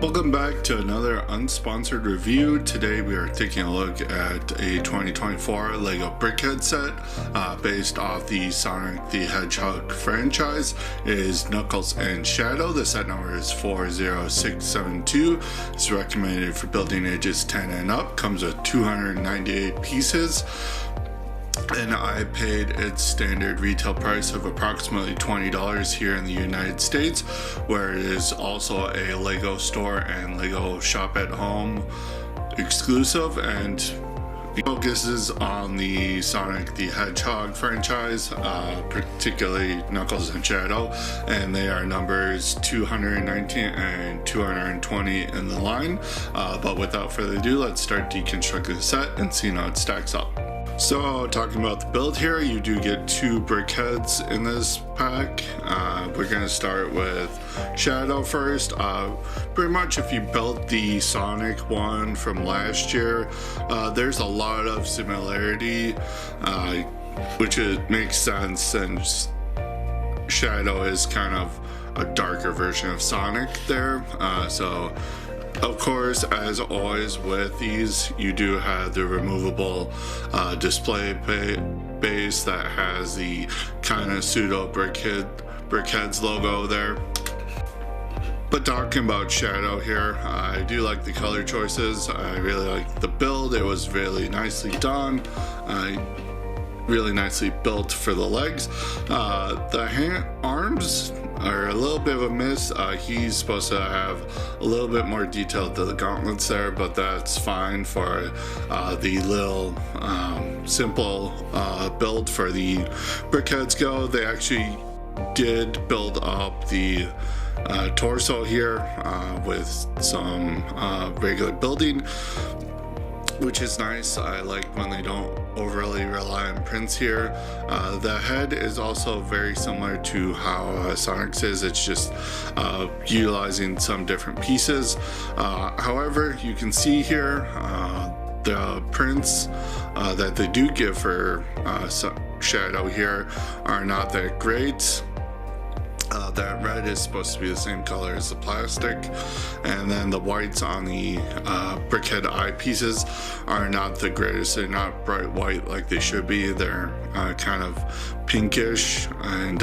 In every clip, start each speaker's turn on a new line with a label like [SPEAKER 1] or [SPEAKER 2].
[SPEAKER 1] Welcome back to another unsponsored review. Today we are taking a look at a 2024 LEGO Brickheadz set based off the Sonic the Hedgehog franchise. It is Knuckles and Shadow. The set number is 40672. It's recommended for building ages 10 and up. Comes with 298 pieces. And I paid its standard retail price of approximately $20 here in the United States, where it is also a LEGO store and LEGO Shop at Home exclusive, and focuses on the Sonic the Hedgehog franchise, particularly Knuckles and Shadow, and they are numbers 219 and 220 in the line. But without further ado, let's start deconstructing the set and see how it stacks up. So, talking about the build here, you do get 2 Brickheadz in this pack. We're going to start with Shadow first. Pretty much if you built the Sonic one from last year, there's a lot of similarity, which makes sense since Shadow is kind of a darker version of Sonic there. Of course, as always with these, you do have the removable display base that has the kind of pseudo Brickheadz logo there. But talking about Shadow here, I do like the color choices. I really like the build. It was really nicely done. Really nicely built for the legs. The arms are a little bit of a miss. He's supposed to have a little bit more detail to the gauntlets there, but that's fine for the little simple build for the Brickheadz go. They actually did build up the torso here with some regular building, which is nice. I like when they don't overly rely on prints here. The head is also very similar to how Sonic's is. It's just utilizing some different pieces. However, you can see here the prints that they do give for Shadow here are not that great. That red is supposed to be the same color as the plastic, and then the whites on the Brickhead eye pieces are not the greatest. They're not bright white like they should be. They're kind of pinkish, and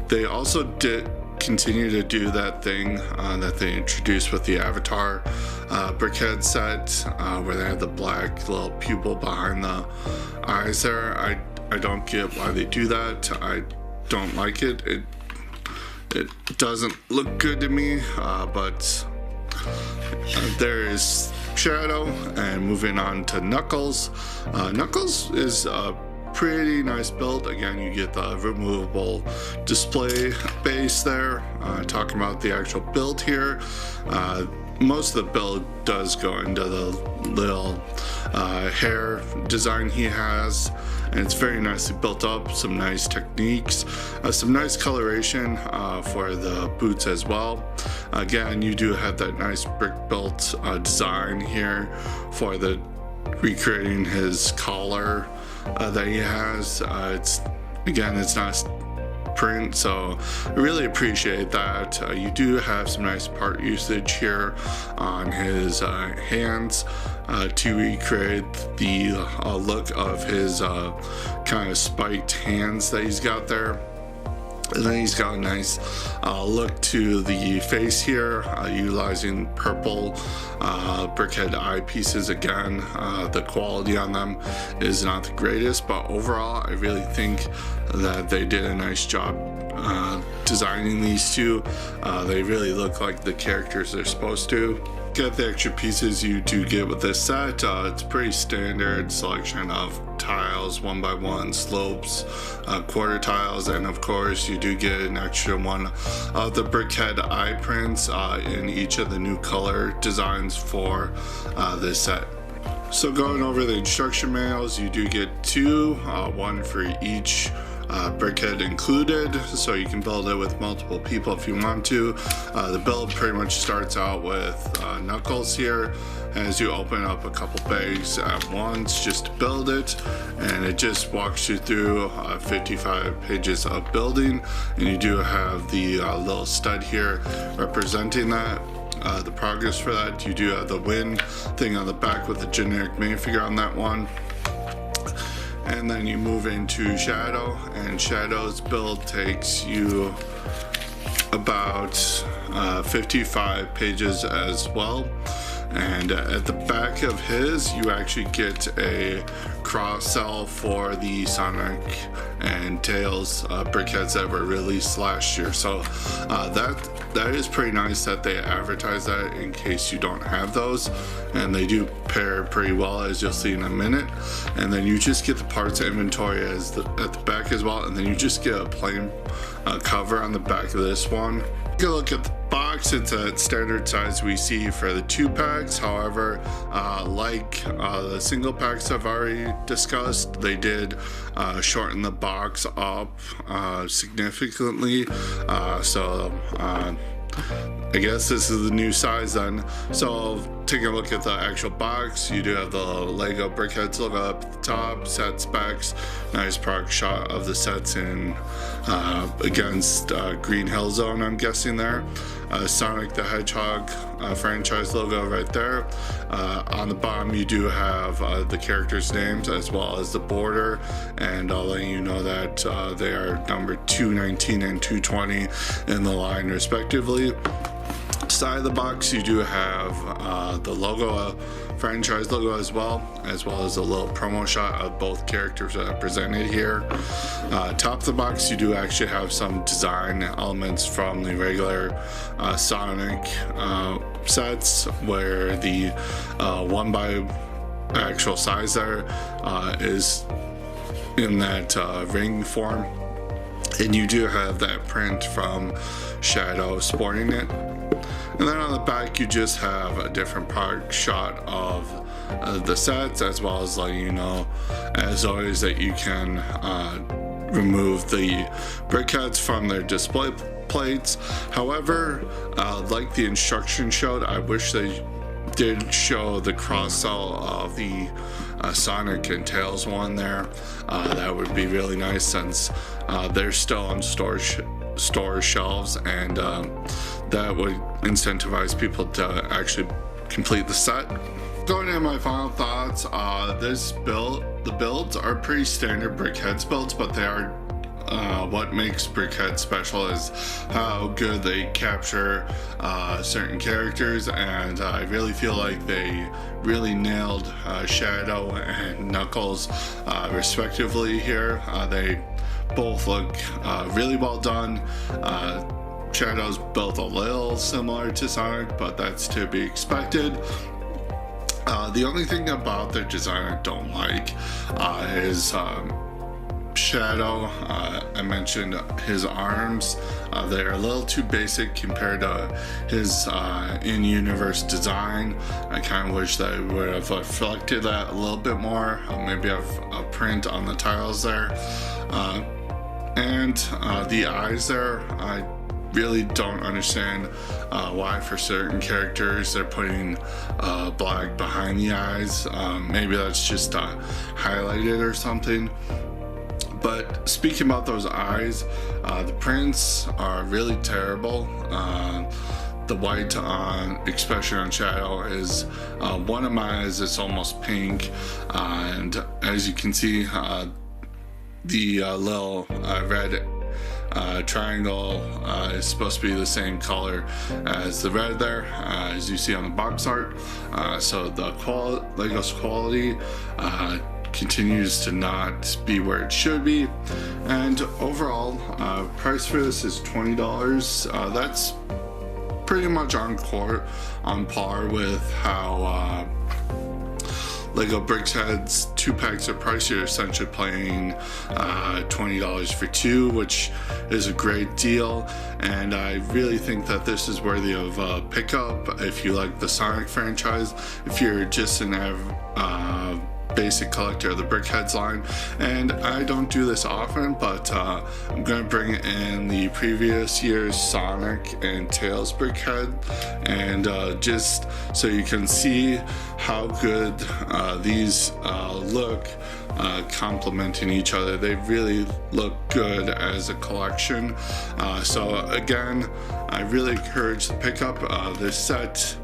[SPEAKER 1] they also did continue to do that thing that they introduced with the Avatar Brickhead set, where they had the black little pupil behind the eyes there. I don't get why they do that. I don't like it. It doesn't look good to me, but there is Shadow. And moving on to Knuckles. Knuckles is a pretty nice build. Again, you get the removable display base there. Talking about the actual build here, most of the build does go into the little hair design he has, and it's very nicely built up. Some nice techniques, some nice coloration for the boots as well. Again, you do have that nice brick built design here for the recreating his collar that he has. It's not print, so I really appreciate that. You do have some nice part usage here on his hands to recreate the look of his kind of spiked hands that he's got there. And then he's got a nice look to the face here, utilizing purple Brickhead eye pieces. Again, the quality on them is not the greatest, but overall I really think that they did a nice job designing these two. They really look like the characters they're supposed to. Get the extra pieces you do get with this set. It's pretty standard selection of tiles, 1x1 slopes, quarter tiles, and of course you do get an extra one of the Brickhead eye prints in each of the new color designs for this set. So going over the instruction manuals, you do get 2, one for each Brickhead included, so you can build it with multiple people if you want to. The build pretty much starts out with Knuckles here, as you open up a couple bags at once just to build it, and it just walks you through 55 pages of building, and you do have the little stud here representing that. the progress for that. You do have the win thing on the back with the generic minifigure on that one. And then you move into Shadow, and Shadow's build takes you about 55 pages as well. And at the back of his, you actually get a cross-sell for the Sonic and Tails Brickheadz that were released last year. So that is pretty nice that they advertise that in case you don't have those, and they do pair pretty well, as you'll see in a minute. And then you just get the parts inventory at the back as well, and then you just get a plain cover on the back of this one. Take a look at the box. It's a standard size we see for the 2-packs. However, like the single packs I've already discussed, they did shorten the box up significantly. So I guess this is the new size then. So taking a look at the actual box, you do have the Lego Brickheadz logo up at the top, set specs, nice product shot of the sets in against Green Hill Zone, I'm guessing there. Sonic the Hedgehog franchise logo right there. On the bottom you do have the characters' names as well as the border, and I'll let you know that they are number 219 and 220 in the line respectively. Side of the box you do have the logo, franchise logo as well as a little promo shot of both characters represented here. Top of the box you do actually have some design elements from the regular Sonic sets, where the 1 by actual size there is in that ring form, and you do have that print from Shadow sporting it. And then on the back you just have a different product shot of the sets, as well as letting you know, as always, that you can remove the Brickheadz from their display plates. However, like the instruction showed, I wish they did show the cross-sell of the Sonic and Tails one there. That would be really nice, since they're still on store shelves, and that would incentivize people to actually complete the set. Going into my final thoughts, the builds are pretty standard Brickheadz builds, but they are what makes Brickheadz special is how good they capture certain characters, and I really feel like they really nailed Shadow and Knuckles respectively here. They both look really well done. Shadow's built a little similar to Sonic, but that's to be expected. The only thing about their design I don't like is Shadow. I mentioned his arms. They're a little too basic compared to his in-universe design. I kind of wish that I would have reflected that a little bit more. Maybe have a print on the tiles there. And the eyes there, I really don't understand why for certain characters they're putting black behind the eyes. Maybe that's just highlighted or something. But speaking about those eyes, the prints are really terrible. The white expression on Shadow is one of my eyes is almost pink, and as you can see, the little red triangle is supposed to be the same color as the red there, as you see on the box art. So the Lego's quality continues to not be where it should be, and overall price for this is $20. That's pretty much on par with how Lego Brickheadz 2-packs are priced. You're essentially paying $20 for 2, which is a great deal, and I really think that this is worthy of pickup if you like the Sonic franchise. If you're just an basic collector of the Brickheadz line, and I don't do this often, but I'm going to bring in the previous year's Sonic and Tails Brickhead, and just so you can see how good these look complementing each other. They really look good as a collection. So again, I really encourage the pickup. This set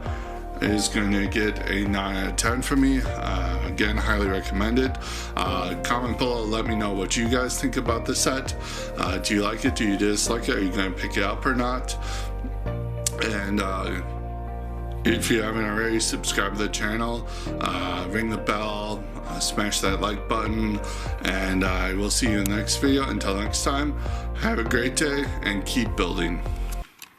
[SPEAKER 1] is going to get a 9 out of 10 for me. Again, highly recommended. Comment below, let me know what you guys think about the set. Do you like it? Do you dislike it? Are you going to pick it up or not? And if you haven't already, subscribe to the channel, ring the bell, smash that like button, and I will see you in the next video. Until next time, have a great day and keep building.